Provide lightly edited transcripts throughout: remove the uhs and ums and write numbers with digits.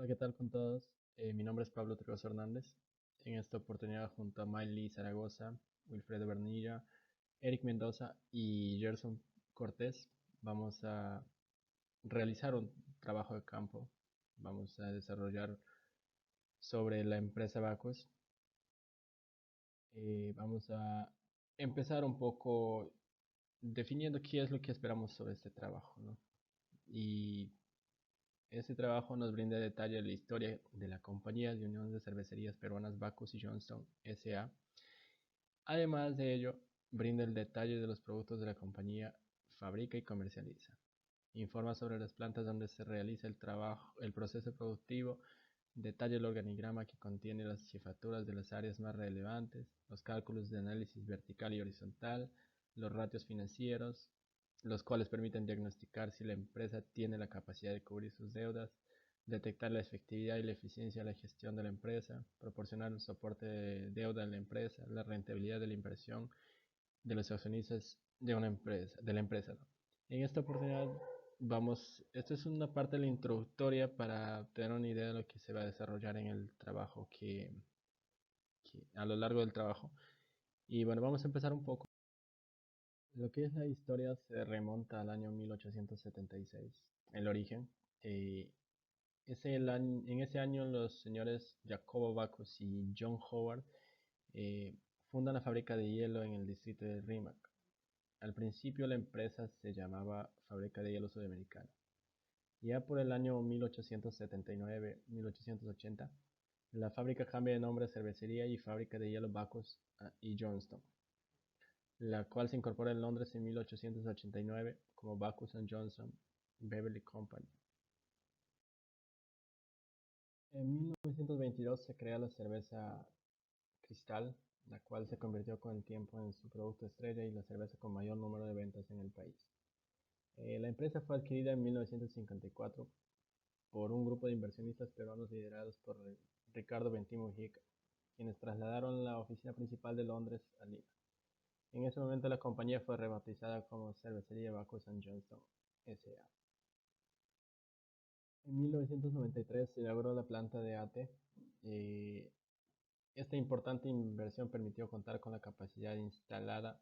Hola, ¿qué tal con todos? Mi nombre es Pablo Trigoso Hernández. En esta oportunidad, junto a Miley Zaragoza, Wilfredo Bernilla, Eric Mendoza y Gerson Cortés, vamos a realizar un trabajo de campo. Vamos a desarrollar sobre la empresa Bacus. Vamos a empezar un poco definiendo qué es lo que esperamos sobre este trabajo, ¿no? Y este trabajo nos brinda detalle de la historia de la compañía de Unión de Cervecerías Peruanas Bacus y Johnston S.A. Además de ello, brinda el detalle de los productos de la compañía, fabrica y comercializa. Informa sobre las plantas donde se realiza el trabajo, el proceso productivo, detalla el organigrama que contiene las jefaturas de las áreas más relevantes, los cálculos de análisis vertical y horizontal, los ratios financieros, los cuales permiten diagnosticar si la empresa tiene la capacidad de cubrir sus deudas, detectar la efectividad y la eficiencia de la gestión de la empresa, proporcionar el soporte de deuda en la empresa, la rentabilidad de la inversión de los accionistas de la empresa, ¿no? En esta oportunidad esta es una parte de la introductoria para tener una idea de lo que se va a desarrollar en el trabajo que a lo largo del trabajo. Y bueno, vamos a empezar un poco. Lo que es la historia se remonta al año 1876, el origen. Eh, en ese año los señores Jacobo Bacchus y John Howard eh, fundan la fábrica de hielo en el distrito de Rimac. Al principio la empresa se llamaba Fábrica de Hielo Sudamericana. Ya por el año 1879-1880, la fábrica cambia de nombre a Cervecería y Fábrica de Hielo Bacchus y Johnston, la cual se incorpora en Londres en 1889 como Bacchus and Johnson Beverly Company. En 1922 se crea la cerveza Cristal, la cual se convirtió con el tiempo en su producto estrella y la cerveza con mayor número de ventas en el país. La empresa fue adquirida en 1954 por un grupo de inversionistas peruanos liderados por Ricardo Bentín Mujica, quienes trasladaron la oficina principal de Londres a Lima. En ese momento la compañía fue rebautizada como Cervecería Bacchus and Johnston S.A. En 1993 se inauguró la planta de ATE. Esta importante inversión permitió contar con la capacidad instalada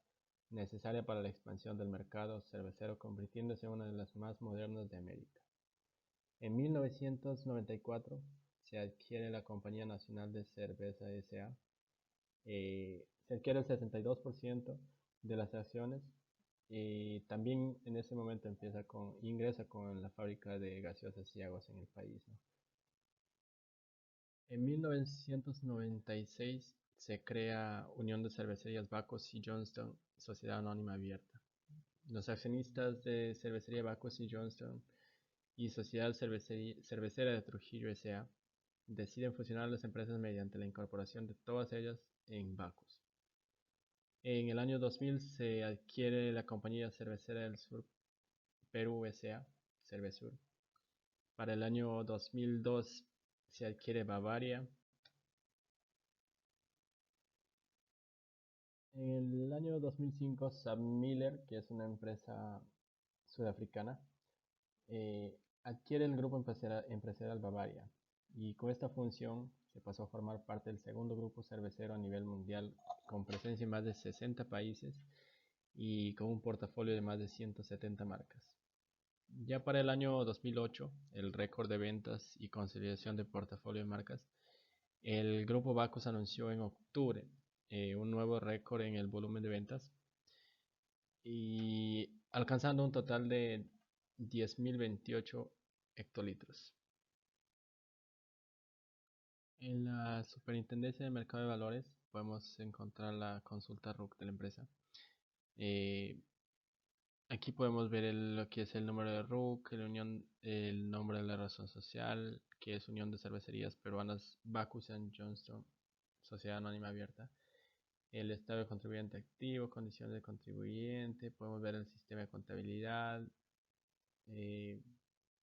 necesaria para la expansión del mercado cervecero, convirtiéndose en una de las más modernas de América. En 1994 se adquiere la Compañía Nacional de Cerveza S.A. Se adquiere el 62% de las acciones y también en ese momento ingresa con la fábrica de gaseosas y aguas en el país, ¿no? En 1996 se crea Unión de Cervecerías Bacchus y Johnston, Sociedad Anónima Abierta. Los accionistas de Cervecería Bacchus y Johnston y Sociedad Cervecera de Trujillo S.A. deciden fusionar las empresas mediante la incorporación de todas ellas en Bacchus. En el año 2000 se adquiere la Compañía Cervecera del Sur Perú S.A., Cervesur. Para el año 2002 se adquiere Bavaria. En el año 2005 Sam Miller, que es una empresa sudafricana, eh, adquiere el grupo empresarial Bavaria y con esta función se pasó a formar parte del segundo grupo cervecero a nivel mundial con presencia en más de 60 países y con un portafolio de más de 170 marcas. Ya para el año 2008, el récord de ventas y consolidación de portafolio de marcas, el grupo Bacchus anunció en octubre un nuevo récord en el volumen de ventas y alcanzando un total de 10.028 hectolitros. En la Superintendencia de Mercado de Valores podemos encontrar la consulta RUC de la empresa. Eh, Aquí podemos ver lo que es el número de RUC, el nombre de la razón social, que es Unión de Cervecerías Peruanas Bacchus and Johnston, Sociedad Anónima Abierta. El estado de contribuyente activo, condiciones de contribuyente, podemos ver el sistema de contabilidad, eh,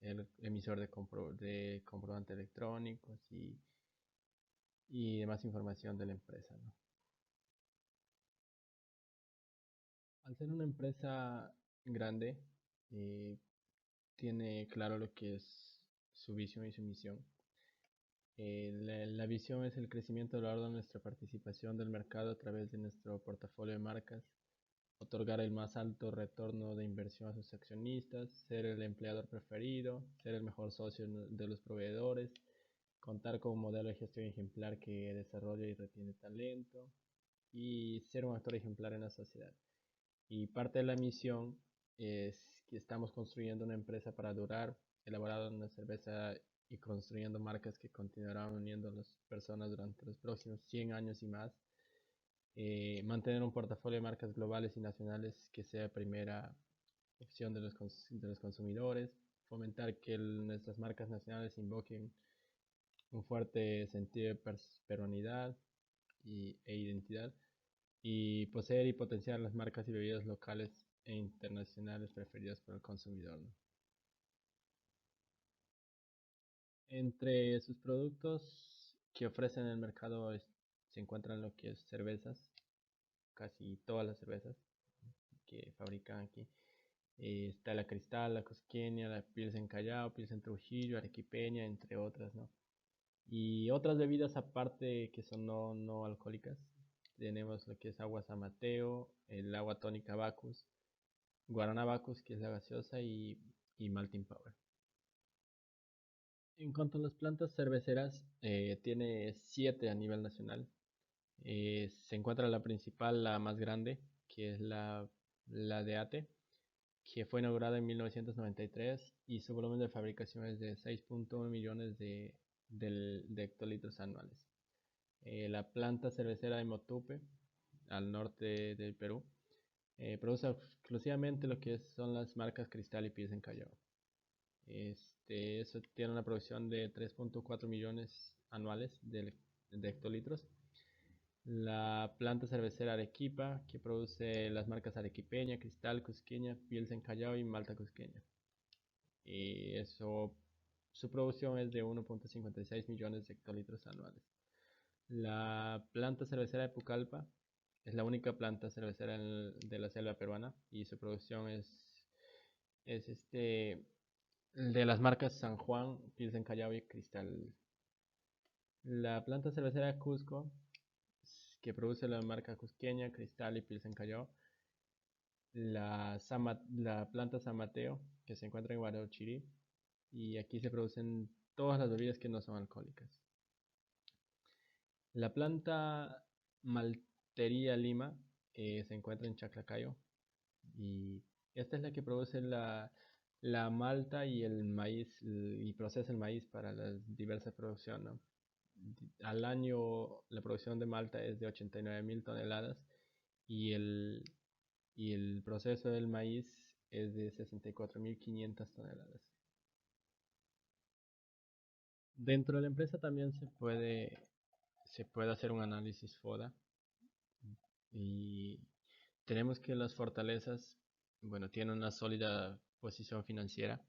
el emisor de comprobantes electrónicos y demás información de la empresa, ¿no? Al ser una empresa grande, eh, tiene claro lo que es su visión y su misión. La visión es el crecimiento a lo largo de nuestra participación del mercado a través de nuestro portafolio de marcas, otorgar el más alto retorno de inversión a sus accionistas, ser el empleador preferido, ser el mejor socio de los proveedores, contar con un modelo de gestión ejemplar que desarrolla y retiene talento y ser un actor ejemplar en la sociedad. Y parte de la misión es que estamos construyendo una empresa para durar, elaborando una cerveza y construyendo marcas que continuarán uniendo a las personas durante los próximos 100 años y más. Mantener un portafolio de marcas globales y nacionales que sea primera opción de los consumidores, fomentar que nuestras marcas nacionales invoquen un fuerte sentido de peruanidad e identidad, y poseer y potenciar las marcas y bebidas locales e internacionales preferidas por el consumidor, ¿no? Entre sus productos que ofrecen en el mercado se encuentran lo que es cervezas, casi todas las cervezas que fabrican aquí. Está la Cristal, la Cusqueña, la Pilsen Callao, Pilsen Trujillo, Arequipeña, entre otras, ¿no? Y otras bebidas aparte que son no alcohólicas. Tenemos lo que es agua San Mateo, el agua tónica Bacus, Guaraná Bacus, que es la gaseosa, y Maltin Power. En cuanto a las plantas cerveceras, tiene 7 a nivel nacional. Se encuentra la principal, la más grande, que es la de ATE, que fue inaugurada en 1993 y su volumen de fabricación es de 6.1 millones de hectolitros anuales. La planta cervecera de Motupe, al norte del Perú, produce exclusivamente lo que son las marcas Cristal y Pilsen Callao. Eso tiene una producción de 3.4 millones anuales de hectolitros. La planta cervecera Arequipa, que produce las marcas Arequipeña, Cristal, Cusqueña, Pilsen Callao y Malta Cusqueña. Su producción es de 1.56 millones de hectolitros anuales. La planta cervecera de Pucallpa es la única planta cervecera de la selva peruana y su producción es de las marcas San Juan, Pilsen Callao y Cristal. La planta cervecera de Cusco, que produce la marca Cusqueña, Cristal y Pilsen Callao. La planta San Mateo, que se encuentra en Guarochirí, y aquí se producen todas las bebidas que no son alcohólicas. La planta Maltería Lima se encuentra en Chaclacayo, y esta es la que produce la malta y el maíz y procesa el maíz para la diversa producción, ¿no? Al año la producción de malta es de 89.000 toneladas y el proceso del maíz es de 64.500 toneladas. Dentro de la empresa también se puede hacer un análisis FODA, y tenemos que las fortalezas, bueno, tienen una sólida posición financiera,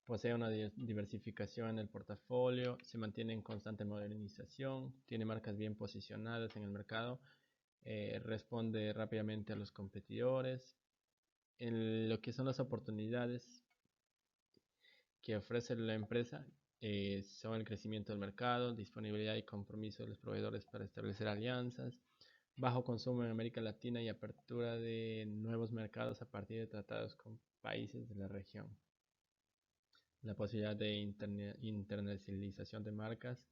posee una diversificación en el portafolio, se mantiene en constante modernización, tiene marcas bien posicionadas en el mercado, responde rápidamente a los competidores. En lo que son las oportunidades que ofrece la empresa, son el crecimiento del mercado, disponibilidad y compromiso de los proveedores para establecer alianzas, bajo consumo en América Latina y apertura de nuevos mercados a partir de tratados con países de la región. La posibilidad de internacionalización de marcas.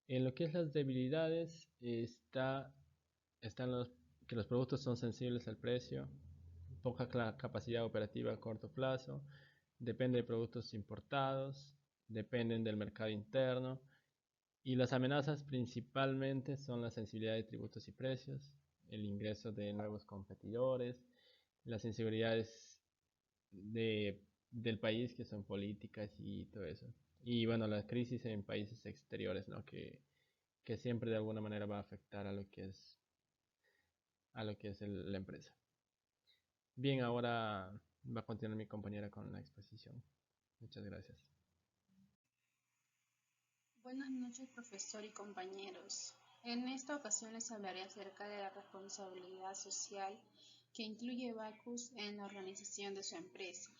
En lo que es las debilidades, están que los productos son sensibles al precio, poca capacidad operativa a corto plazo, depende de productos importados, dependen del mercado interno, y las amenazas principalmente son la sensibilidad de tributos y precios, el ingreso de nuevos competidores, las inseguridades del país, que son políticas y todo eso. Y bueno, la crisis en países exteriores, ¿no? Que siempre de alguna manera va a afectar a lo que es la empresa. Bien, ahora va a continuar mi compañera con la exposición. Muchas gracias. Buenas noches, profesor y compañeros. En esta ocasión les hablaré acerca de la responsabilidad social que incluye Bacus en la organización de su empresa.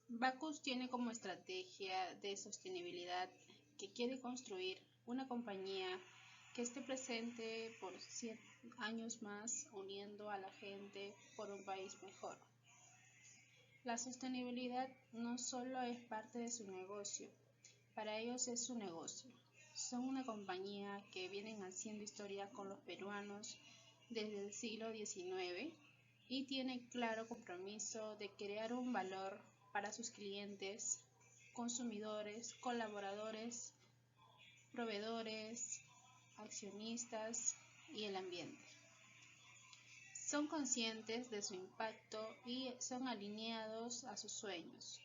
Bacus tiene como estrategia de sostenibilidad que quiere construir una compañía que esté presente por 100 años más, uniendo a la gente por un país mejor. La sostenibilidad no solo es parte de su negocio, para ellos es su negocio. Son una compañía que vienen haciendo historia con los peruanos desde el siglo XIX y tiene claro compromiso de crear un valor para sus clientes, consumidores, colaboradores, proveedores, accionistas y el ambiente. Son conscientes de su impacto y son alineados a sus sueños.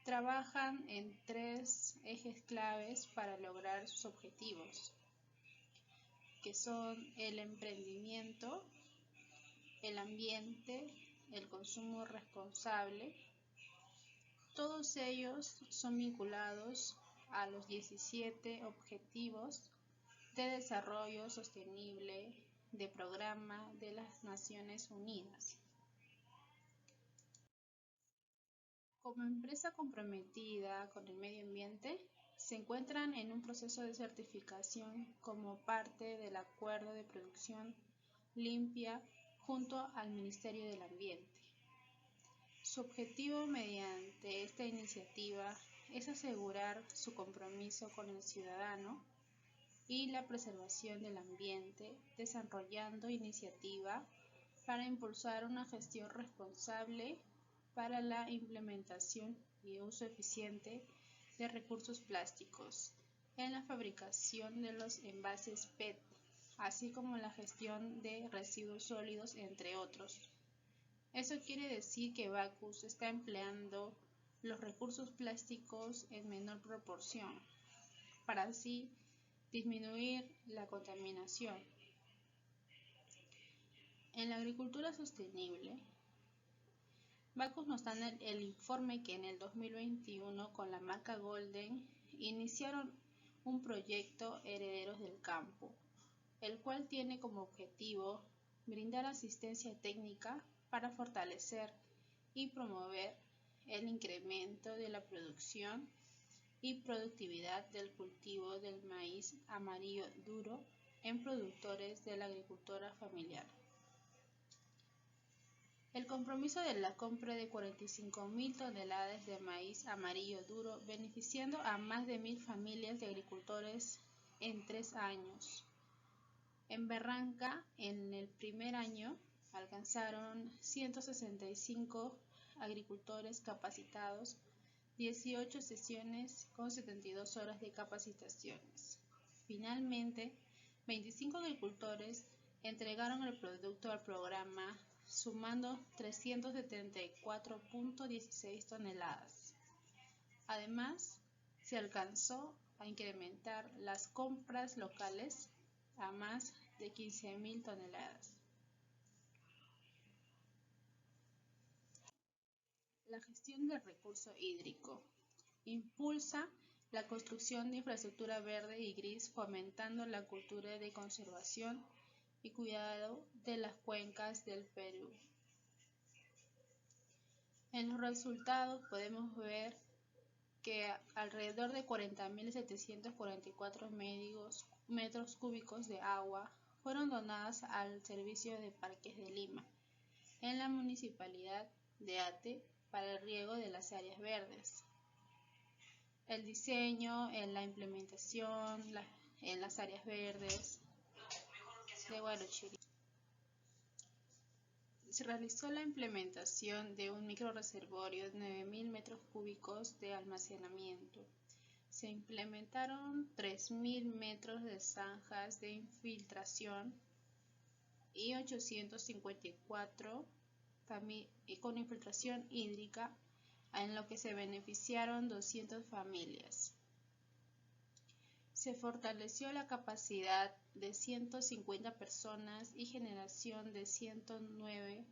Trabajan en 3 ejes claves para lograr sus objetivos, que son el emprendimiento, el ambiente, el consumo responsable. Todos ellos son vinculados a los 17 Objetivos de Desarrollo Sostenible del Programa de las Naciones Unidas. Como empresa comprometida con el medio ambiente, se encuentran en un proceso de certificación como parte del Acuerdo de Producción Limpia junto al Ministerio del Ambiente. Su objetivo mediante esta iniciativa es asegurar su compromiso con el ciudadano y la preservación del ambiente, desarrollando iniciativas para impulsar una gestión responsable para la implementación y uso eficiente de recursos plásticos en la fabricación de los envases PET, así como la gestión de residuos sólidos, entre otros. Eso quiere decir que Bacus está empleando los recursos plásticos en menor proporción, para así disminuir la contaminación. En la agricultura sostenible, Bacus nos da el informe que en el 2021 con la marca Golden iniciaron un proyecto Herederos del Campo, el cual tiene como objetivo brindar asistencia técnica para fortalecer y promover el incremento de la producción y productividad del cultivo del maíz amarillo duro en productores de la agricultura familiar. El compromiso de la compra de 45.000 toneladas de maíz amarillo duro, beneficiando a más de 1.000 familias de agricultores en 3 años. En Barranca, en el primer año, alcanzaron 165 agricultores capacitados, 18 sesiones con 72 horas de capacitaciones. Finalmente, 25 agricultores entregaron el producto al programa, sumando 374.16 toneladas. Además, se alcanzó a incrementar las compras locales a más de 15.000 toneladas. La gestión del recurso hídrico impulsa la construcción de infraestructura verde y gris, fomentando la cultura de conservación y cuidado de las cuencas del Perú. En los resultados podemos ver que alrededor de 40.744 metros cúbicos de agua fueron donadas al Servicio de Parques de Lima, en la Municipalidad de Ate, para el riego de las áreas verdes. El diseño, en la implementación, en las áreas verdes de Guarochirí. Se realizó la implementación de un microrreservorio de 9.000 metros cúbicos de almacenamiento. Se implementaron 3.000 metros de zanjas de infiltración y 854 con infiltración hídrica, en lo que se beneficiaron 200 familias. Se fortaleció la capacidad de 150 personas y generación de 109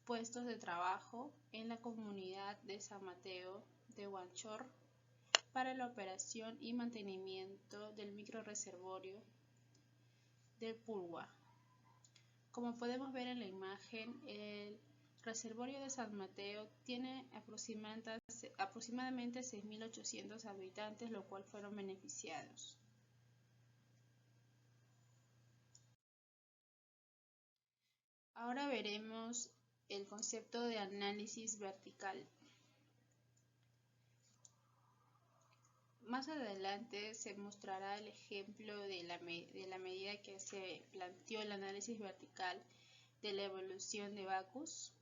puestos de trabajo en la comunidad de San Mateo de Huanchor para la operación y mantenimiento del microrreservorio del Pulgua. Como podemos ver en la imagen, el Reservorio de San Mateo tiene aproximadamente 6.800 habitantes, lo cual fueron beneficiados. Ahora veremos el concepto de análisis vertical. Más adelante se mostrará el ejemplo de la medida que se planteó el análisis vertical de la evolución de Backus.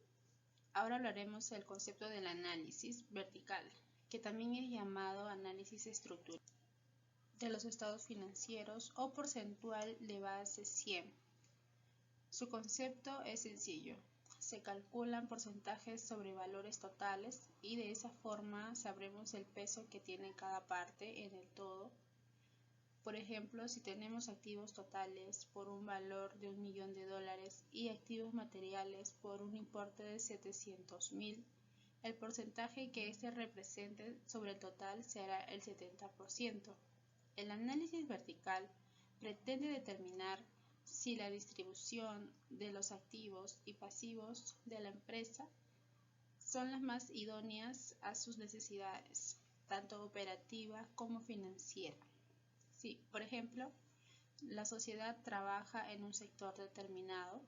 Ahora hablaremos del concepto del análisis vertical, que también es llamado análisis estructural de los estados financieros o porcentual de base 100. Su concepto es sencillo. Se calculan porcentajes sobre valores totales y de esa forma sabremos el peso que tiene cada parte en el todo. Por ejemplo, si tenemos activos totales por un valor de $1.000.000 y activos materiales por un importe de 700.000, el porcentaje que éste represente sobre el total será el 70%. El análisis vertical pretende determinar si la distribución de los activos y pasivos de la empresa son las más idóneas a sus necesidades, tanto operativa como financiera. Si, por ejemplo, la sociedad trabaja en un sector determinado,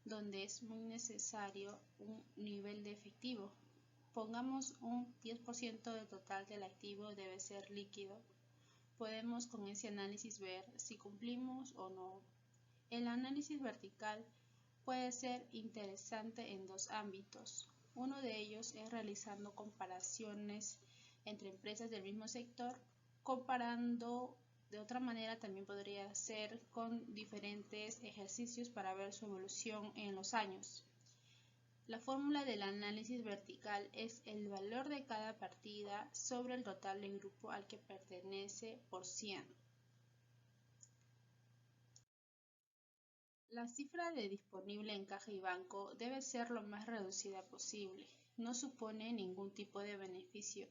donde es muy necesario un nivel de efectivo, pongamos un 10% del total del activo debe ser líquido, podemos con ese análisis ver si cumplimos o no. El análisis vertical puede ser interesante en dos ámbitos. Uno de ellos es realizando comparaciones entre empresas del mismo sector. Comparando de otra manera también podría ser con diferentes ejercicios para ver su evolución en los años. La fórmula del análisis vertical es el valor de cada partida sobre el total del grupo al que pertenece por 100. La cifra de disponible en caja y banco debe ser lo más reducida posible. No supone ningún tipo de beneficio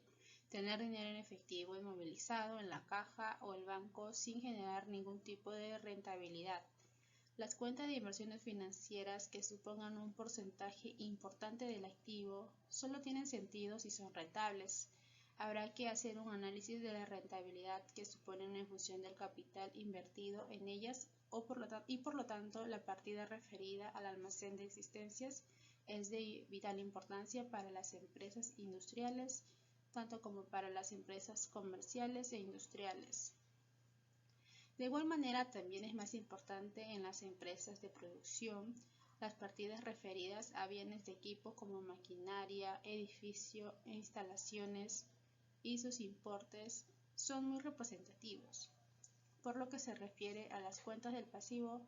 tener dinero en efectivo inmovilizado en la caja o el banco sin generar ningún tipo de rentabilidad. Las cuentas de inversiones financieras que supongan un porcentaje importante del activo solo tienen sentido si son rentables. Habrá que hacer un análisis de la rentabilidad que suponen en función del capital invertido en ellas y por lo tanto la partida referida al almacén de existencias es de vital importancia para las empresas industriales, tanto como para las empresas comerciales e industriales. De igual manera también es más importante en las empresas de producción. Las partidas referidas a bienes de equipo como maquinaria, edificio e instalaciones y sus importes son muy representativos. Por lo que se refiere a las cuentas del pasivo,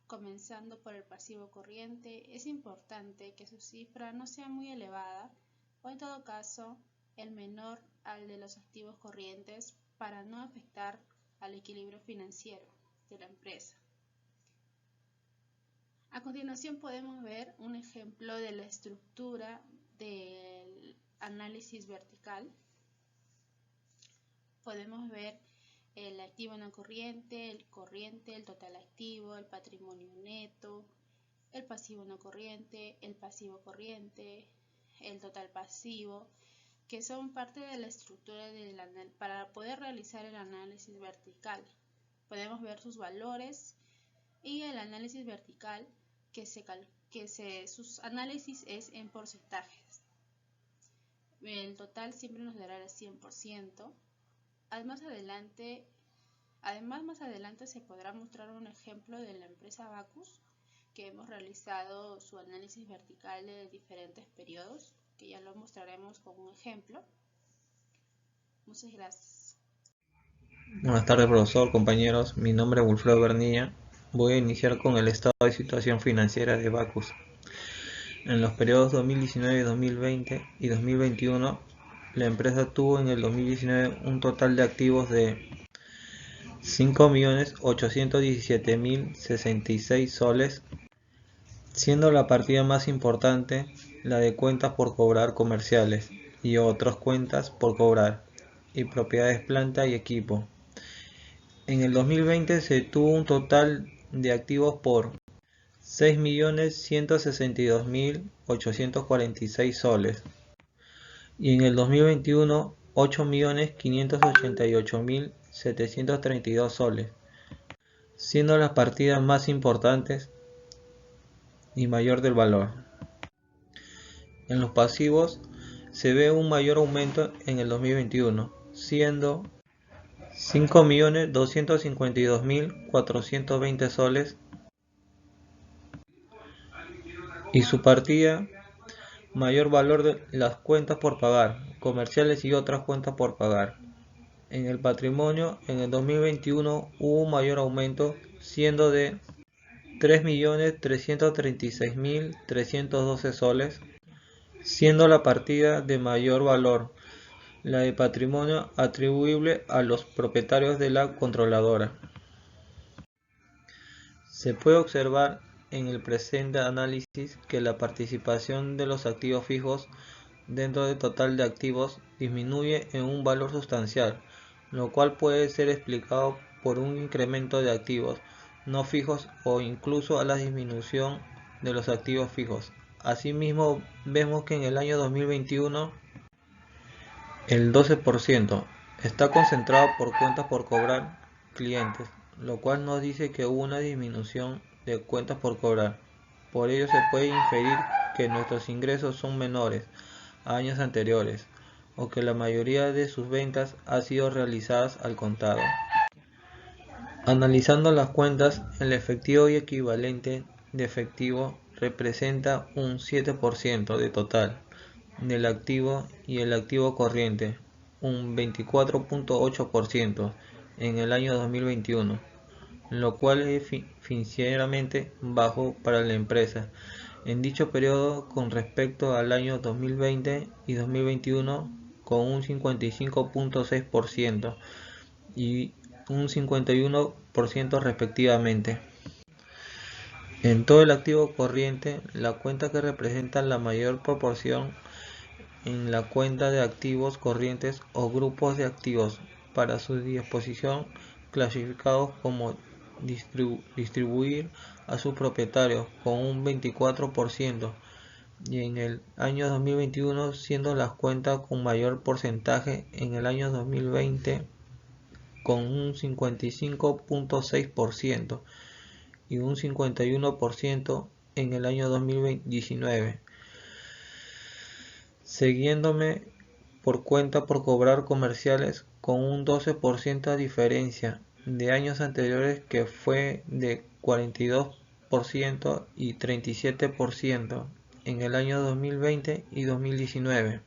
comenzando por el pasivo corriente, es importante que su cifra no sea muy elevada o en todo caso el menor al de los activos corrientes para no afectar al equilibrio financiero de la empresa. A continuación podemos ver un ejemplo de la estructura del análisis vertical. Podemos ver el activo no corriente, el total activo, el patrimonio neto, el pasivo no corriente, el pasivo corriente, el total pasivo, que son parte de la estructura para poder realizar el análisis vertical. Podemos ver sus valores y el análisis vertical sus análisis es en porcentajes. El total siempre nos dará el 100%. Además, más adelante se podrá mostrar un ejemplo de la empresa Backus, que hemos realizado su análisis vertical de diferentes periodos, que ya lo mostraremos con un ejemplo. Muchas gracias. Buenas tardes, profesor, compañeros. Mi nombre es Wilfredo Bernilla. Voy a iniciar con el estado de situación financiera de Backus. En los periodos 2019, 2020 y 2021, la empresa tuvo en el 2019 un total de activos de 5.817.066 soles, siendo la partida más importante la de cuentas por cobrar comerciales y otras cuentas por cobrar y propiedades, planta y equipo. En el 2020 se tuvo un total de activos por 6.162.846 soles, y en el 2021 8.588.732 soles, siendo las partidas más importantes y mayor del valor. En los pasivos se ve un mayor aumento en el 2021, siendo 5.252.420 soles, y su partida mayor valor de las cuentas por pagar, comerciales y otras cuentas por pagar. En el patrimonio, en el 2021 hubo un mayor aumento, siendo de 3.336.312 soles, siendo la partida de mayor valor la de patrimonio atribuible a los propietarios de la controladora. Se puede observar en el presente análisis que la participación de los activos fijos dentro del total de activos disminuye en un valor sustancial, lo cual puede ser explicado por un incremento de activos no fijos o incluso a la disminución de los activos fijos. Asimismo, vemos que en el año 2021 el 12% está concentrado por cuentas por cobrar clientes, lo cual nos dice que hubo una disminución de cuentas por cobrar. Por ello se puede inferir que nuestros ingresos son menores a años anteriores, o que la mayoría de sus ventas han sido realizadas al contado. Analizando las cuentas, el efectivo y equivalente de efectivo representa un 7% de total del activo, y el activo corriente un 24.8% en el año 2021, lo cual es financieramente bajo para la empresa en dicho periodo con respecto al año 2020 y 2021, con un 55.6% y un 51% respectivamente. En todo el activo corriente, la cuenta que representa la mayor proporción en la cuenta de activos corrientes o grupos de activos para su disposición, clasificados como distribuir a sus propietarios con un 24%, y en el año 2021 siendo las cuentas con mayor porcentaje en el año 2020 con un 55.6% y un 51% en el año 2019, siguiéndome por cuenta por cobrar comerciales con un 12% a diferencia de años anteriores, que fue de 42% y 37% en el año 2020 y 2019,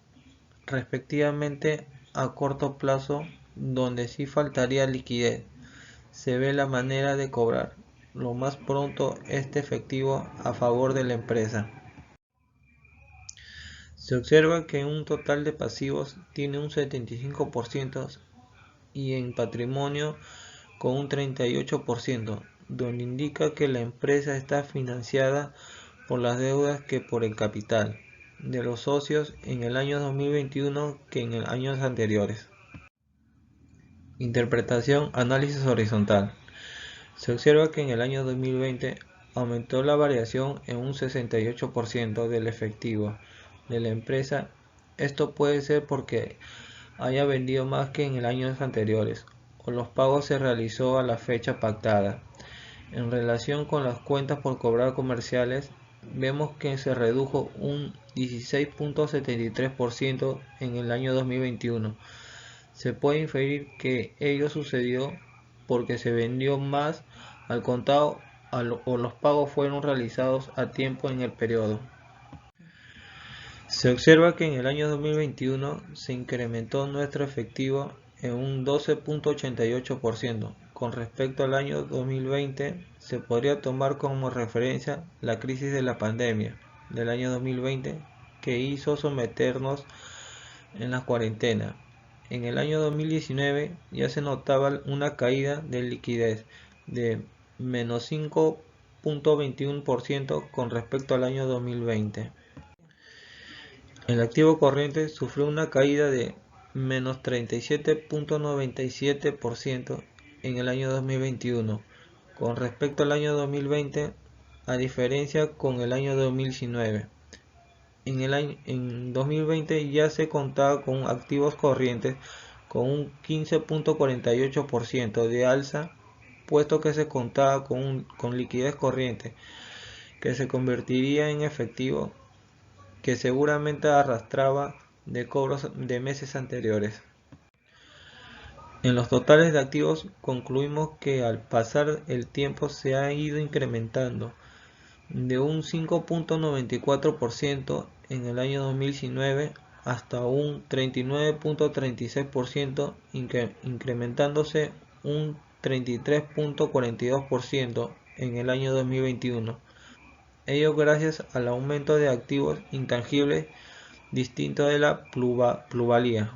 respectivamente. A corto plazo, donde sí faltaría liquidez, se ve la manera de cobrar lo más pronto este efectivo a favor de la empresa. Se observa que un total de pasivos tiene un 75% y en patrimonio con un 38%, donde indica que la empresa está financiada por las deudas que por el capital de los socios en el año 2021 que en años anteriores. Interpretación, análisis horizontal. Se observa que en el año 2020 aumentó la variación en un 68% del efectivo de la empresa. Esto puede ser porque haya vendido más que en años anteriores, o los pagos se realizó a la fecha pactada. En relación con las cuentas por cobrar comerciales, vemos que se redujo un 16.73% en el año 2021. Se puede inferir que ello sucedió porque se vendió más al contado o los pagos fueron realizados a tiempo en el periodo. Se observa que en el año 2021 se incrementó nuestro efectivo en un 12.88%. Con respecto al año 2020, se podría tomar como referencia la crisis de la pandemia del año 2020, que hizo someternos en la cuarentena. En el año 2019 ya se notaba una caída de liquidez de menos 5.21% con respecto al año 2020. El activo corriente sufrió una caída de menos 37.97% en el año 2021 con respecto al año 2020, a diferencia con el año 2019. En 2020 ya se contaba con activos corrientes con un 15.48% de alza, puesto que se contaba con liquidez corriente, que se convertiría en efectivo, que seguramente arrastraba de cobros de meses anteriores. En los totales de activos concluimos que al pasar el tiempo se ha ido incrementando de un 5.94% en el año 2019 hasta un 39.36%, incrementándose un 33.42% en el año 2021. Ello gracias al aumento de activos intangibles distinto de la plusvalía.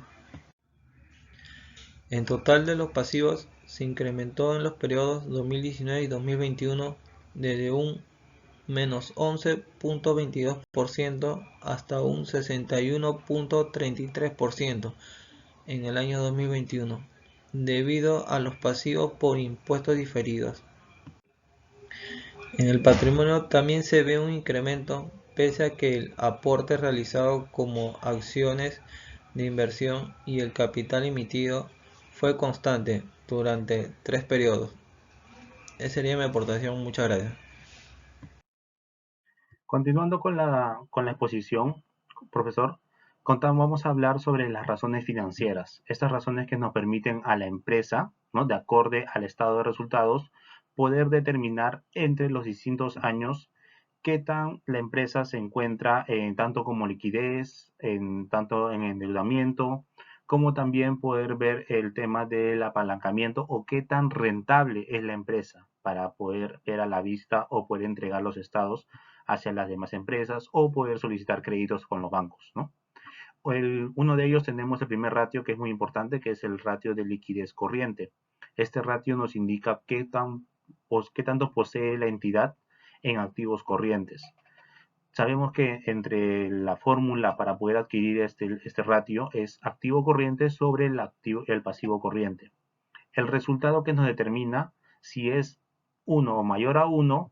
En total de los pasivos se incrementó en los periodos 2019 y 2021 desde un menos 11.22% hasta un 61.33% en el año 2021, debido a los pasivos por impuestos diferidos. En el patrimonio también se ve un incremento, pese a que el aporte realizado como acciones de inversión y el capital emitido fue constante durante 3 periodos. Esa sería mi aportación. Muchas gracias. Continuando con la exposición, profesor, vamos a hablar sobre las razones financieras. Estas razones que nos permiten a la empresa, ¿no?, de acorde al estado de resultados, poder determinar entre los distintos años qué tan la empresa se encuentra tanto como liquidez, tanto en endeudamiento, como también poder ver el tema del apalancamiento o qué tan rentable es la empresa para poder ver a la vista o poder entregar los estados hacia las demás empresas o poder solicitar créditos con los bancos, ¿no? Uno de ellos tenemos el primer ratio, que es muy importante, que es el ratio de liquidez corriente. Este ratio nos indica qué tanto posee la entidad en activos corrientes. Sabemos que entre la fórmula para poder adquirir este ratio es activo corriente sobre el pasivo corriente. El resultado que nos determina si es 1 o mayor a 1,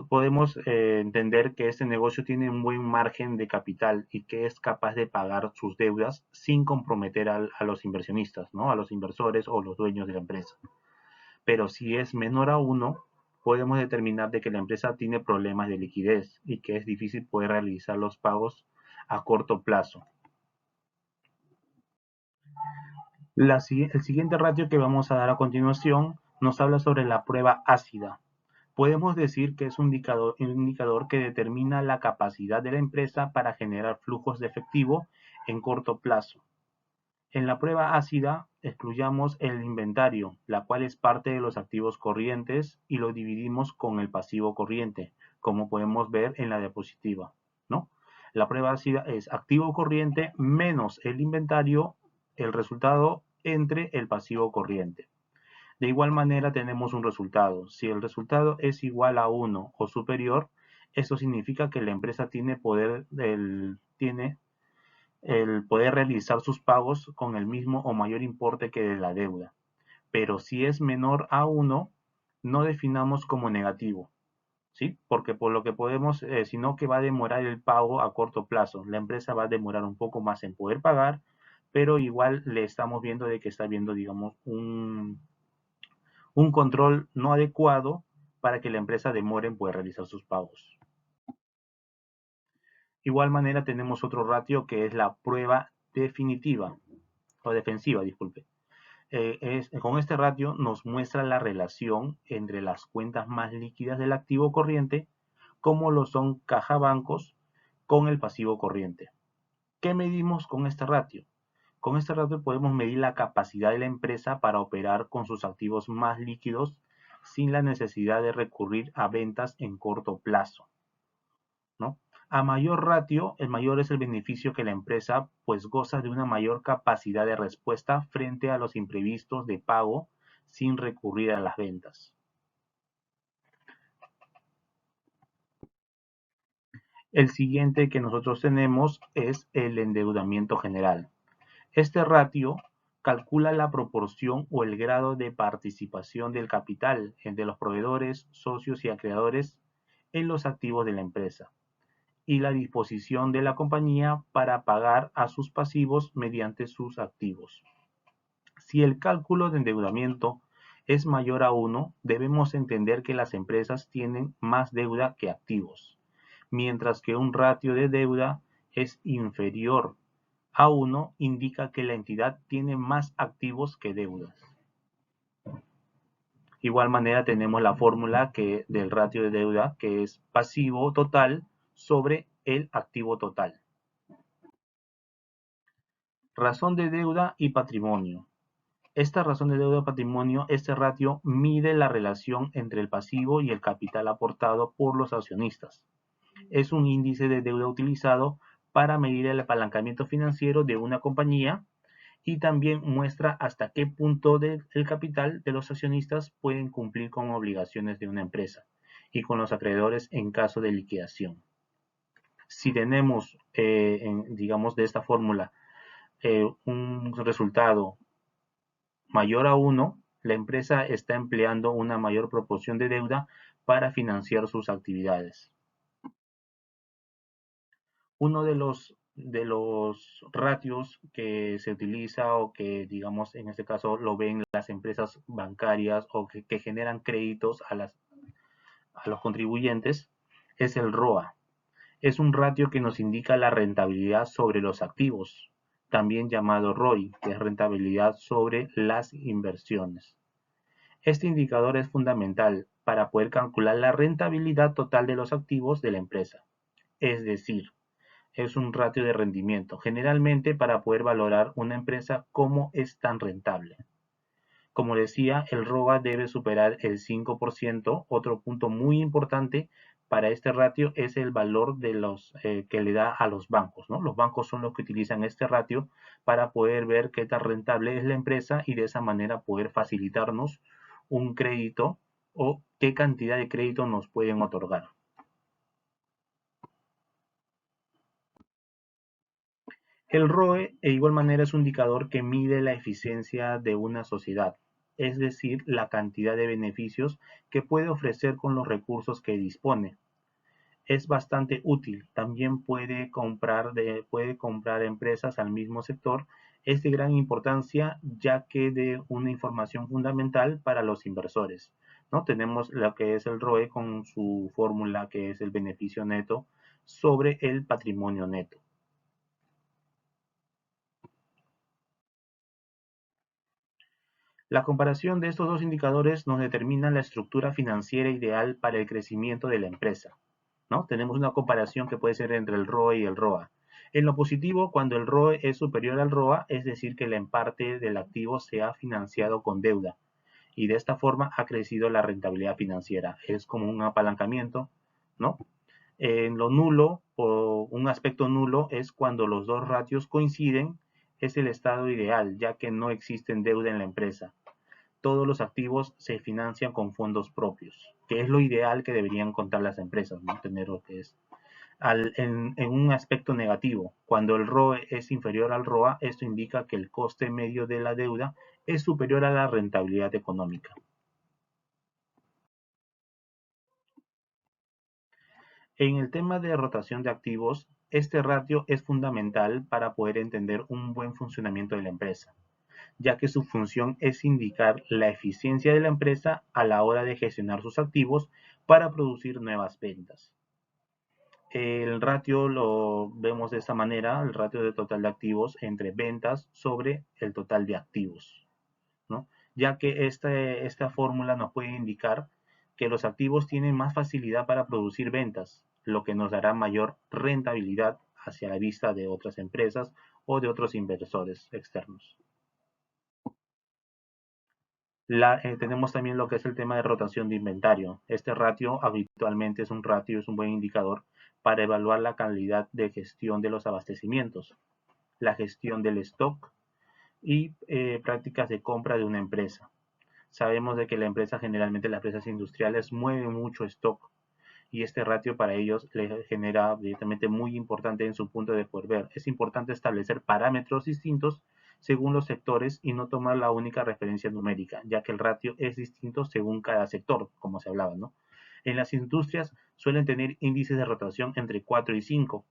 podemos entender que este negocio tiene un buen margen de capital y que es capaz de pagar sus deudas sin comprometer a los inversionistas, ¿no?, a los inversores o los dueños de la empresa. Pero si es menor a 1, podemos determinar de que la empresa tiene problemas de liquidez y que es difícil poder realizar los pagos a corto plazo. El siguiente ratio que vamos a dar a continuación nos habla sobre la prueba ácida. Podemos decir que es un indicador que determina la capacidad de la empresa para generar flujos de efectivo en corto plazo. En la prueba ácida excluyamos el inventario, la cual es parte de los activos corrientes, y lo dividimos con el pasivo corriente, como podemos ver en la diapositiva, ¿no? La prueba ácida es activo corriente menos el inventario, el resultado entre el pasivo corriente. De igual manera tenemos un resultado. Si el resultado es igual a 1 o superior, eso significa que la empresa tiene el poder realizar sus pagos con el mismo o mayor importe que de la deuda. Pero si es menor a 1, no definamos como negativo, ¿sí? Porque por lo que podemos, sino que va a demorar el pago a corto plazo. La empresa va a demorar un poco más en poder pagar, pero igual le estamos viendo de que está viendo, digamos, un control no adecuado para que la empresa demore en poder realizar sus pagos. Igual manera tenemos otro ratio que es la prueba definitiva o defensiva, disculpe. Con este ratio nos muestra la relación entre las cuentas más líquidas del activo corriente, como lo son caja bancos, con el pasivo corriente. ¿Qué medimos con este ratio? Con este ratio podemos medir la capacidad de la empresa para operar con sus activos más líquidos sin la necesidad de recurrir a ventas en corto plazo, ¿no? A mayor ratio, el mayor es el beneficio que la empresa pues goza de una mayor capacidad de respuesta frente a los imprevistos de pago sin recurrir a las ventas. El siguiente que nosotros tenemos es el endeudamiento general. Este ratio calcula la proporción o el grado de participación del capital entre los proveedores, socios y acreedores en los activos de la empresa y la disposición de la compañía para pagar a sus pasivos mediante sus activos. Si el cálculo de endeudamiento es mayor a 1, debemos entender que las empresas tienen más deuda que activos, mientras que un ratio de deuda es inferior a 1, indica que la entidad tiene más activos que deudas. Igual manera tenemos la fórmula del ratio de deuda, que es pasivo total sobre el activo total. Razón de deuda y patrimonio. Esta razón de deuda y patrimonio, este ratio mide la relación entre el pasivo y el capital aportado por los accionistas. Es un índice de deuda utilizado para medir el apalancamiento financiero de una compañía y también muestra hasta qué punto el capital de los accionistas pueden cumplir con obligaciones de una empresa y con los acreedores en caso de liquidación. Si tenemos, digamos, de esta fórmula un resultado mayor a 1, la empresa está empleando una mayor proporción de deuda para financiar sus actividades. Uno de los ratios que se utiliza o que, digamos, en este caso lo ven las empresas bancarias o que generan créditos a los contribuyentes es el ROA. Es un ratio que nos indica la rentabilidad sobre los activos, también llamado ROI, que es rentabilidad sobre las inversiones. Este indicador es fundamental para poder calcular la rentabilidad total de los activos de la empresa, es decir, es un ratio de rendimiento, generalmente para poder valorar una empresa cómo es tan rentable. Como decía, el ROA debe superar el 5%. Otro punto muy importante para este ratio es el valor de los que le da a los bancos, ¿no? Los bancos son los que utilizan este ratio para poder ver qué tan rentable es la empresa y de esa manera poder facilitarnos un crédito o qué cantidad de crédito nos pueden otorgar. El ROE, de igual manera, es un indicador que mide la eficiencia de una sociedad, es decir, la cantidad de beneficios que puede ofrecer con los recursos que dispone. Es bastante útil, también puede comprar empresas al mismo sector. Es de gran importancia ya que de una información fundamental para los inversores, ¿no? Tenemos lo que es el ROE con su fórmula, que es el beneficio neto sobre el patrimonio neto. La comparación de estos dos indicadores nos determina la estructura financiera ideal para el crecimiento de la empresa, ¿no? Tenemos una comparación que puede ser entre el ROE y el ROA. En lo positivo, cuando el ROE es superior al ROA, es decir, que la parte del activo se ha financiado con deuda y de esta forma ha crecido la rentabilidad financiera. Es como un apalancamiento, ¿no? En lo nulo, o un aspecto nulo, es cuando los dos ratios coinciden, es el estado ideal, ya que no existe deuda en la empresa. Todos los activos se financian con fondos propios, que es lo ideal que deberían contar las empresas, ¿no? Tener lo que es. En un aspecto negativo, cuando el ROE es inferior al ROA, esto indica que el coste medio de la deuda es superior a la rentabilidad económica. En el tema de rotación de activos, este ratio es fundamental para poder entender un buen funcionamiento de la empresa, ya que su función es indicar la eficiencia de la empresa a la hora de gestionar sus activos para producir nuevas ventas. El ratio lo vemos de esta manera, el ratio de total de activos entre ventas sobre el total de activos, ¿no? Ya que esta fórmula nos puede indicar que los activos tienen más facilidad para producir ventas, lo que nos dará mayor rentabilidad hacia la vista de otras empresas o de otros inversores externos. Tenemos también lo que es el tema de rotación de inventario. Este ratio habitualmente es un buen indicador para evaluar la calidad de gestión de los abastecimientos, la gestión del stock y prácticas de compra de una empresa. Sabemos de que generalmente las empresas industriales mueven mucho stock y este ratio para ellos les genera directamente muy importante en su punto de poder ver. Es importante establecer parámetros distintos según los sectores y no tomar la única referencia numérica, ya que el ratio es distinto según cada sector, como se hablaba, ¿no? En las industrias suelen tener índices de rotación entre 4 y 5.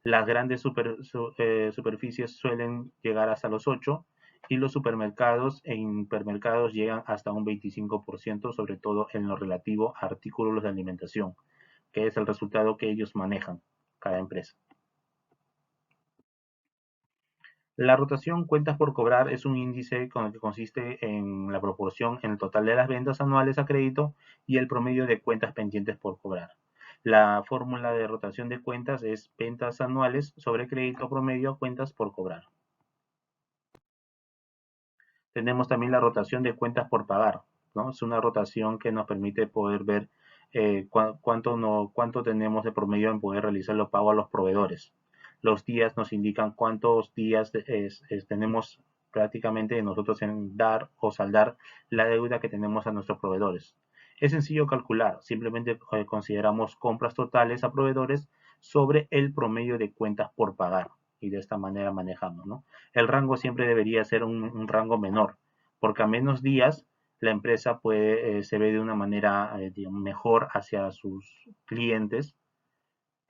Las grandes superficies suelen llegar hasta los 8 y los supermercados e hipermercados llegan hasta un 25%, sobre todo en lo relativo a artículos de alimentación, que es el resultado que ellos manejan, cada empresa. La rotación cuentas por cobrar es un índice con el que consiste en la proporción en el total de las ventas anuales a crédito y el promedio de cuentas pendientes por cobrar. La fórmula de rotación de cuentas es ventas anuales sobre crédito promedio cuentas por cobrar. Tenemos también la rotación de cuentas por pagar, ¿no? Es una rotación que nos permite poder ver cuánto tenemos de promedio en poder realizar los pagos a los proveedores. Los días nos indican cuántos días tenemos prácticamente nosotros en dar o saldar la deuda que tenemos a nuestros proveedores. Es sencillo calcular, simplemente consideramos compras totales a proveedores sobre el promedio de cuentas por pagar y de esta manera manejamos, ¿no? El rango siempre debería ser un rango menor, porque a menos días la empresa se ve de una manera digamos, mejor hacia sus clientes,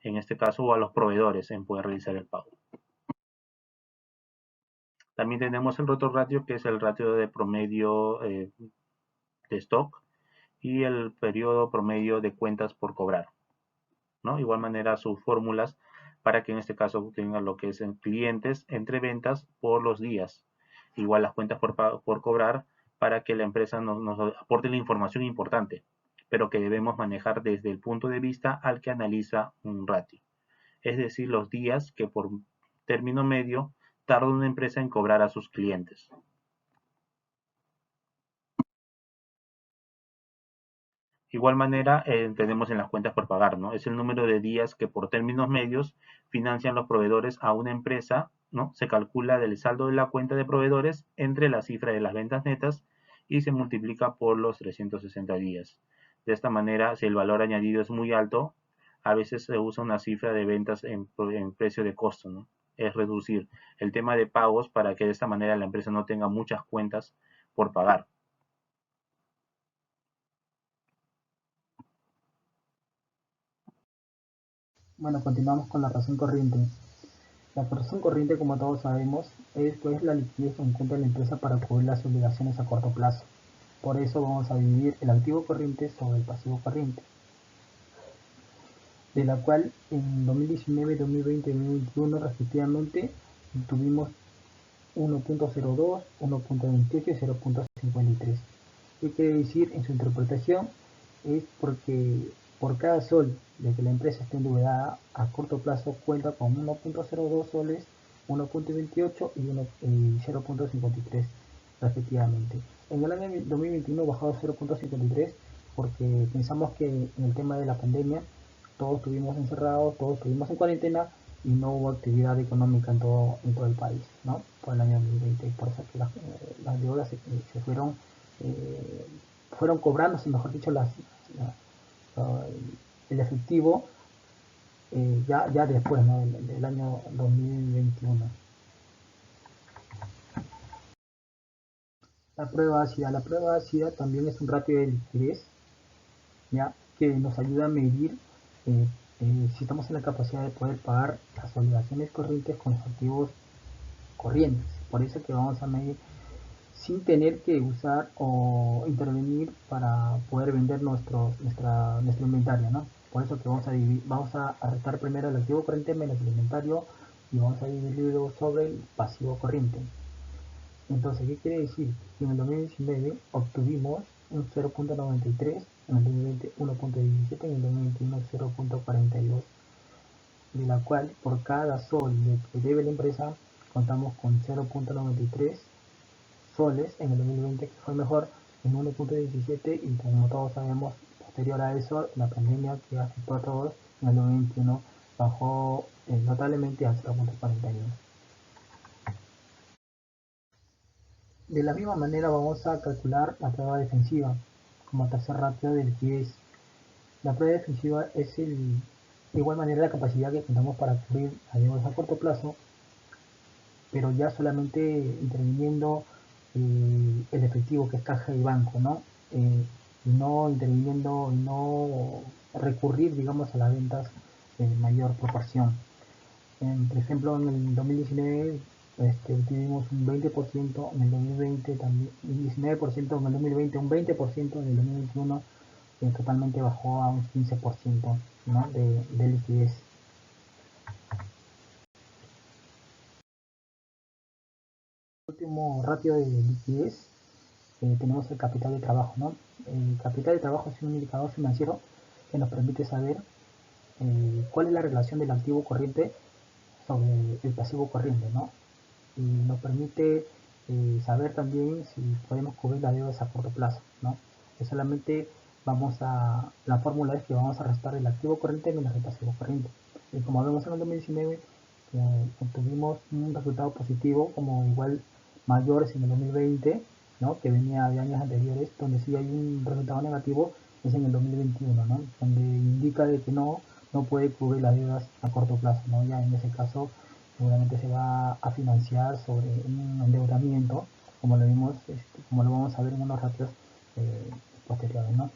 en este caso, o a los proveedores en poder realizar el pago. También tenemos el rotor ratio, que es el ratio de promedio de stock y el periodo promedio de cuentas por cobrar, ¿no? Igual manera sus fórmulas para que en este caso tengan lo que es en clientes entre ventas por los días. Igual las cuentas por cobrar para que la empresa nos aporte la información importante, pero que debemos manejar desde el punto de vista al que analiza un ratio. Es decir, los días que por término medio tarda una empresa en cobrar a sus clientes. Igual manera tenemos en las cuentas por pagar, ¿no? Es el número de días que por términos medios financian los proveedores a una empresa, ¿no? Se calcula del saldo de la cuenta de proveedores entre la cifra de las ventas netas y se multiplica por los 360 días. De esta manera, si el valor añadido es muy alto, a veces se usa una cifra de ventas en precio de costo, ¿no? Es reducir el tema de pagos para que de esta manera la empresa no tenga muchas cuentas por pagar. Bueno, continuamos con la razón corriente. La razón corriente, como todos sabemos, es pues la liquidez que encuentra la empresa para cubrir las obligaciones a corto plazo. Por eso vamos a dividir el activo corriente sobre el pasivo corriente, de la cual en 2019, 2020 y 2021 respectivamente tuvimos 1.02, 1.28 y 0.53. ¿Qué quiere decir en su interpretación? Es porque por cada sol de que la empresa esté endeudada a corto plazo cuenta con 1.02 soles, 1.28 y 0.53 respectivamente. En el año 2021 bajado a 0.53 porque pensamos que en el tema de la pandemia todos estuvimos encerrados, todos estuvimos en cuarentena y no hubo actividad económica en todo el país, ¿no? Por el año 2020, por eso que las deudas se fueron cobrándose, mejor dicho, el efectivo ya después, ¿no? del año 2021. La prueba ácida también es un ratio de liquidez, ¿ya? Que nos ayuda a medir si estamos en la capacidad de poder pagar las obligaciones corrientes con los activos corrientes. Por eso que vamos a medir sin tener que usar o intervenir para poder vender nuestro inventario, ¿no? Por eso que vamos a restar primero el activo corriente menos el inventario y vamos a dividirlo sobre el pasivo corriente. Entonces, ¿qué quiere decir? Que en el 2019 obtuvimos un 0.93, en el 2020 1.17 y en el 2021 0.42, de la cual por cada sol que debe la empresa contamos con 0.93 soles en el 2020, que fue mejor, en 1.17, y como todos sabemos, posterior a eso, la pandemia que afectó a todos, en el 2021 bajó notablemente a 0.41. De la misma manera vamos a calcular la prueba defensiva como tercer ratio de liquidez. La prueba defensiva es de igual manera la capacidad que contamos para cubrir a deudas a corto plazo, pero ya solamente interviniendo el efectivo que es caja y banco, ¿no? y no interviniendo y no recurrir, digamos, a las ventas en mayor proporción. Por ejemplo, en el 2019 tuvimos un 20%, en el 2020 también, un 19% en el 2020, un 20% en el 2021, totalmente bajó a un 15%, ¿no? de liquidez. Último ratio de liquidez, tenemos el capital de trabajo, ¿no? El capital de trabajo es un indicador financiero que nos permite saber cuál es la relación del activo corriente sobre el pasivo corriente, ¿no? Y nos permite saber también si podemos cubrir las deudas a corto plazo, ¿no? Que solamente la fórmula es que vamos a restar el activo corriente menos el pasivo corriente. Y como vemos en el 2019, obtuvimos un resultado positivo, como igual mayores en el 2020, ¿no? Que venía de años anteriores, donde sí hay un resultado negativo, es en el 2021, ¿no? Donde indica de que no puede cubrir las deudas a corto plazo, ¿no? Ya en ese caso seguramente se va a financiar sobre un endeudamiento, como lo vimos, como lo vamos a ver en unos ratios posteriores, ¿no?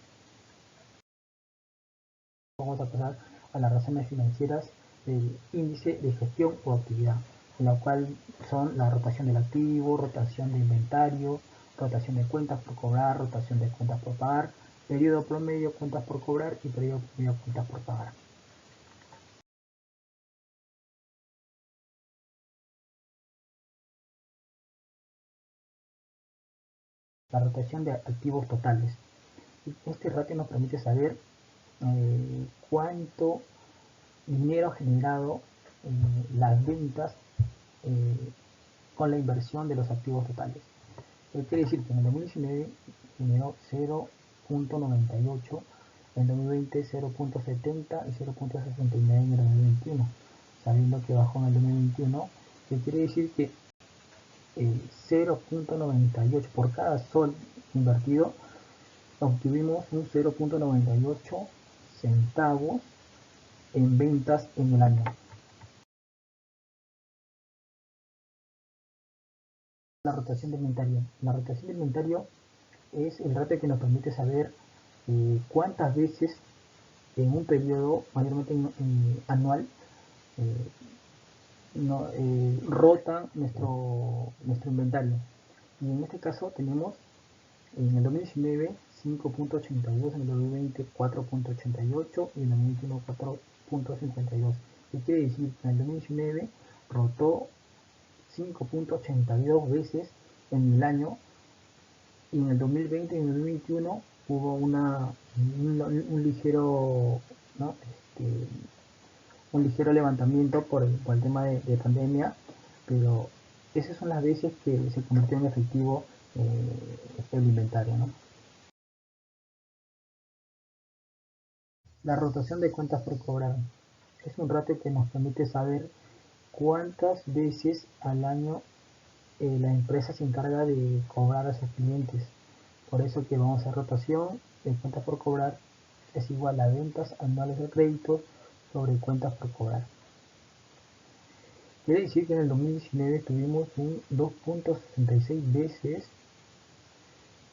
Vamos a pasar a las razones financieras del índice de gestión o actividad, en la cual son la rotación del activo, rotación de inventario, rotación de cuentas por cobrar, rotación de cuentas por pagar, periodo promedio cuentas por cobrar y periodo promedio cuentas por pagar. La rotación de activos totales. Este ratio nos permite saber cuánto dinero ha generado las ventas con la inversión de los activos totales. Quiere decir que en el 2019 generó 0.98, en el 2020 0.70 y 0.69 en el 2021, sabiendo que bajó en el 2021, que quiere decir que 0.98 por cada sol invertido obtuvimos un 0.98 centavos en ventas en el año. La rotación de inventario. La rotación de inventario es el ratio que nos permite saber cuántas veces en un periodo, mayormente anual, rota nuestro inventario. Y en este caso tenemos en el 2019 5.82, en el 2020 4.88 y en el 2021 4.52. ¿Qué quiere decir? Que en el 2019 rotó 5.82 veces en el año, y en el 2020 y en el 2021 hubo un ligero, ¿no? Un ligero levantamiento por el tema de pandemia, pero esas son las veces que se convirtió en efectivo el inventario, ¿no? La rotación de cuentas por cobrar es un ratio que nos permite saber cuántas veces al año la empresa se encarga de cobrar a sus clientes. Por eso que vamos a rotación de cuentas por cobrar es igual a ventas anuales de créditos sobre cuentas por cobrar. Quiere decir que en el 2019 tuvimos un 2.66 veces,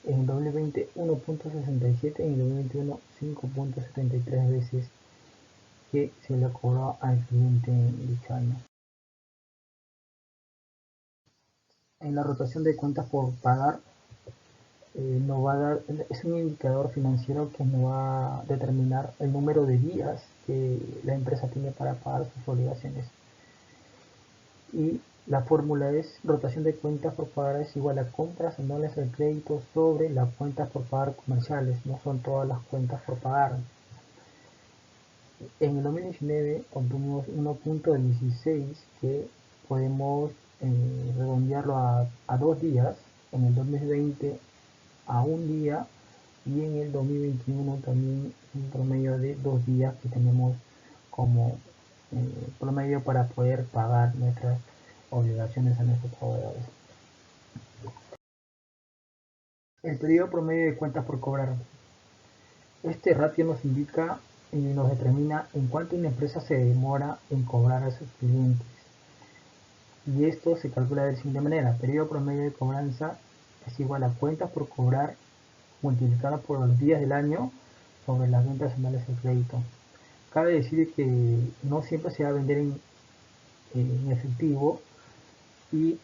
en el 2020 1.67 y en el 2021 5.73 veces que se le cobró al cliente en dicho año. En la rotación de cuentas por pagar nos va a dar, es un indicador financiero que nos va a determinar el número de días que la empresa tiene para pagar sus obligaciones. Y la fórmula es rotación de cuentas por pagar es igual a compras anuales de crédito sobre las cuentas por pagar comerciales, no son todas las cuentas por pagar. En el 2019 obtuvimos 1.16 que podemos redondearlo a 2 días, en el 2020 a un día y en el 2021 también un promedio de 2 días que tenemos como promedio para poder pagar nuestras obligaciones a nuestros proveedores. El periodo promedio de cuentas por cobrar. Este ratio nos indica y nos determina en cuánto una empresa se demora en cobrar a sus clientes. Y esto se calcula de la siguiente manera: periodo promedio de cobranza es igual a cuentas por cobrar multiplicada por los días del año sobre las ventas anuales del crédito. Cabe decir que no siempre se va a vender en efectivo y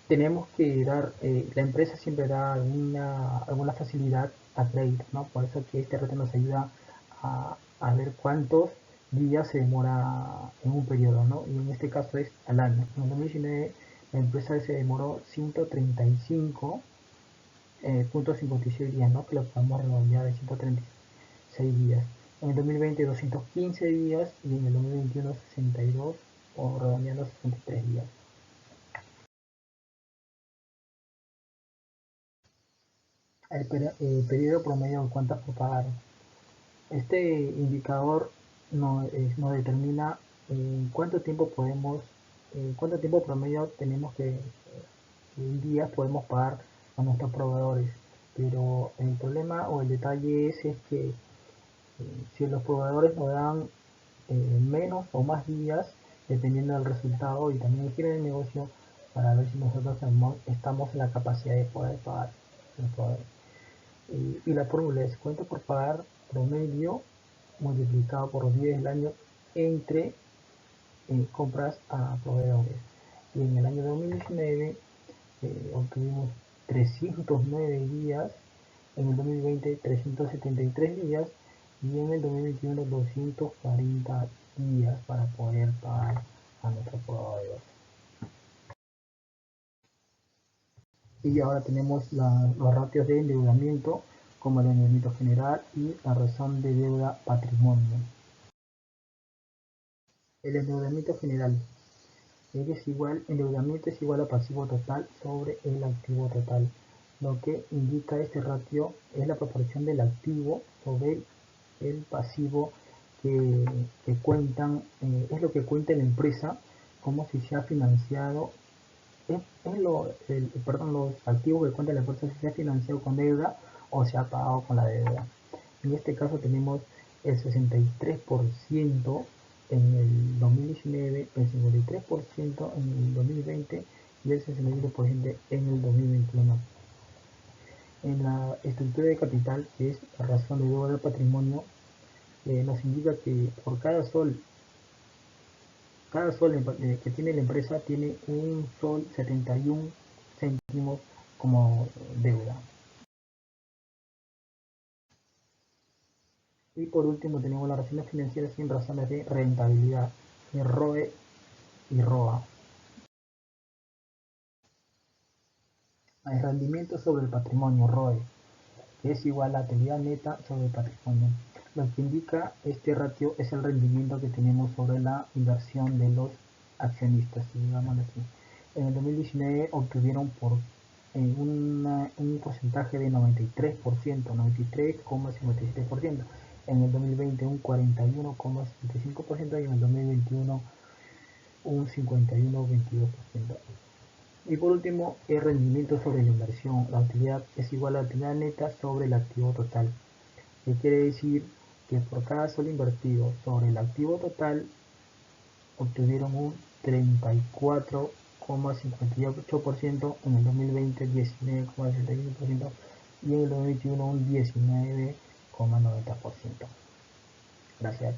tenemos que dar, la empresa siempre da alguna facilidad a crédito, ¿no? Por eso que este reto nos ayuda a ver cuántos días se demora en un periodo, ¿no? Y en este caso es al año. En el 2019 la empresa se demoró 135.56 días, ¿no? Que lo podemos redondear de 136 días. En el 2020 215 días y en el 2021 62 o redondeando 63 días. El periodo promedio de cuentas por pagar. Este indicador nos determina cuánto tiempo promedio tenemos en días podemos pagar a nuestros proveedores. Pero el problema o el detalle es que si los proveedores nos dan menos o más días, dependiendo del resultado y también el giro del negocio, para ver si nosotros estamos en la capacidad de poder pagar los proveedores. Y la fórmula es cuenta por pagar promedio multiplicado por los días del año entre compras a proveedores. Y en el año 2019 obtuvimos 309 días, en el 2020 373 días y en el 2021 240 días para poder pagar a nuestros proveedores. Y ahora tenemos los ratios de endeudamiento como el endeudamiento general y la razón de deuda patrimonio. El endeudamiento general endeudamiento es igual a pasivo total sobre el activo total. Lo que indica este ratio es la proporción del activo sobre el pasivo que cuentan, es lo que cuenta la empresa como si se ha financiado. Los activos que cuenta la empresa si se ha financiado con deuda o se ha pagado con la deuda. En este caso tenemos el 63% en el 2019, el 53% en el 2020 y el 61% en el 2021. En la estructura de capital, que es la razón de deuda del patrimonio, nos indica que por cada sol que tiene la empresa tiene un sol 71 céntimos como deuda. Y por último tenemos las razones financieras sin razones de rentabilidad, ROE y ROA. El rendimiento sobre el patrimonio, ROE, que es igual a la utilidad neta sobre el patrimonio. Lo que indica este ratio es el rendimiento que tenemos sobre la inversión de los accionistas, digamos así. En el 2019 obtuvieron un porcentaje de 93%, 93,57%. En el 2020 un 41,65% y en el 2021 un 51,22%. Y por último, el rendimiento sobre la inversión. La utilidad es igual a la utilidad neta sobre el activo total, que quiere decir que por cada sol invertido sobre el activo total obtuvieron un 34,58%, en el 2020 19,61% y en el 2021 un 19,90%. Gracias.